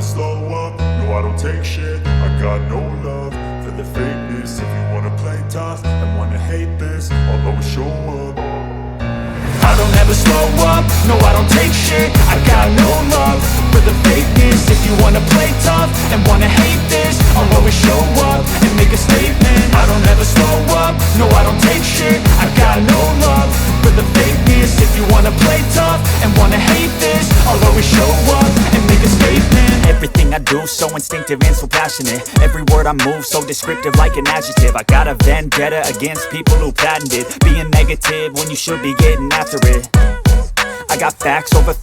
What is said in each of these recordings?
slow up, no I don't take shit. I got no love for the fakeness. If you wanna play tough and wanna hate this, I'll always show up. I don't ever slow up, no I don't take shit. I got no love for the fakeness. If you wanna play tough and wanna hate this, I'll always show up and make a statement. I don't ever slow up, no I don't take shit. I got no love for the fakeness. If you wanna play tough and wanna hate this, I'll always show up and make a statement. Everything I do so instinctive and so passionate. Every word I move so descriptive like an adjective. I got a vendetta against people who patented being negative when you should be getting after it. I got facts over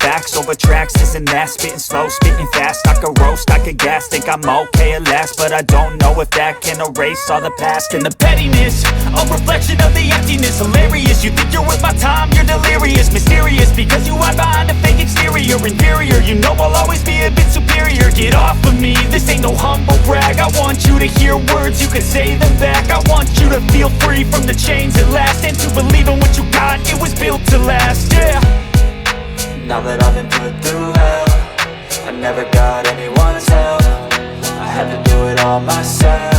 tracks, this and that. Spitting slow, spitting fast. I could roast, I could gas. Think I'm okay at last, but I don't know if that can erase all the past. And the pettiness, a reflection of the emptiness. Hilarious, you think you're worth my time, you're delirious. Mysterious, because you hide behind a fake exterior. Inferior, you know I'll always be a bit superior. Get off of me, this ain't no humble brag. I want you to hear words, you can say them back. I want you to feel free from the chains at last, and to believe in what you got, it was built to last, yeah. Now that I've been put through hell, I never got anyone's help. I had to do it all myself.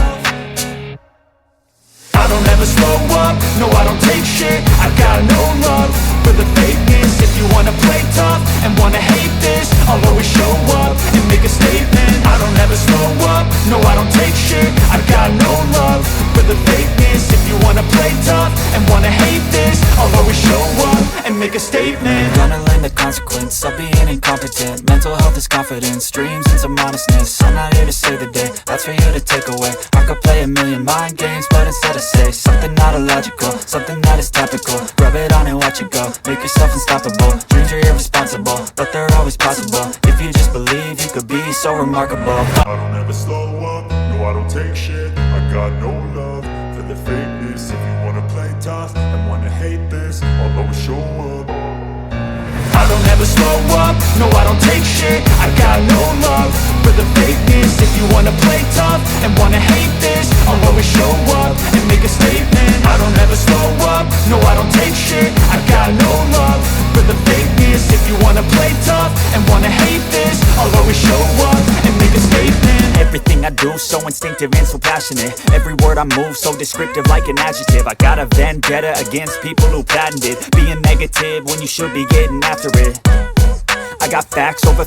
I don't ever slow up, no I don't take shit. I got no love for the fakeness. If you wanna play tough and wanna hate this, I'll always show up and make a statement. I don't ever slow up, no I don't take shit. I got no love for the fakeness. If you wanna play tough and wanna hate this, I'll always show up and make a statement. Gonna learn the consequence of being incompetent. Mental health is confidence, dreams and some honestness. I'm not here to save the day, that's for you to take away. I could play a million mind games, but instead I say something not illogical, something that is topical. Rub it on and watch it go, make yourself unstoppable. Dreams are irresponsible, but they're always possible. If you just believe, you could be so remarkable. I don't ever slow up, no I don't take shit. I got no love for the fakeness. If you wanna play tough and wanna hate this, I'll always show up. I don't ever slow up, no I don't take shit. I got no love for the fakeness. If you wanna play tough and wanna hate this, I'll always show up and make a statement. I don't ever slow up, no I don't take shit. I got no love for the fakeness. If you wanna play tough and wanna hate this, I'll always show up and make a statement. Everything I do so instinctive and so passionate. Every word I move so descriptive like an adjective. I got a vendetta against people who patented being negative when you should be getting after it. I got facts over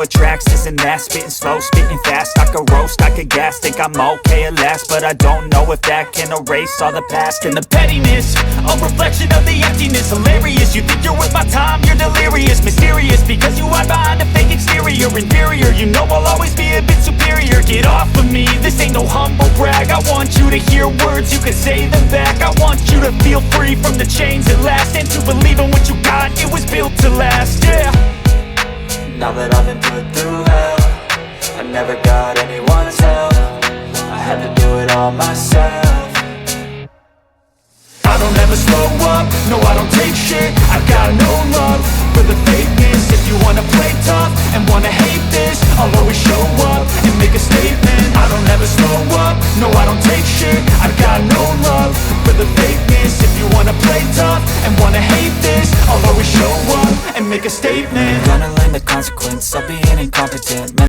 tracks, this and that. Spitting slow, spitting fast. I could roast, I could gas. Think I'm okay at last, but I don't know if that can erase all the past. And the pettiness, a reflection of the emptiness. Hilarious, you think you're worth my time, you're delirious. Mysterious, because you hide behind a fake exterior. Inferior, you know I'll always be a bit superior. Get off of me, this ain't no humble brag. I want you to hear words, you can say them back. I want you to feel free from the chains at last, and to believe in what you got, it was built to last, yeah. Now that I've been put through hell, I never got anyone's help. I had to do it all myself. I don't ever slow up, no I don't take shit. I got no love for the fakeness. If you wanna play tough and wanna hate this, I'll always show up and make a statement. I don't ever slow up, no I don't take shit. I got no love for the fakeness. If you wanna play tough and wanna hate this, I'll always show up and make a statement. Gonna learn the consequence of being incompetent.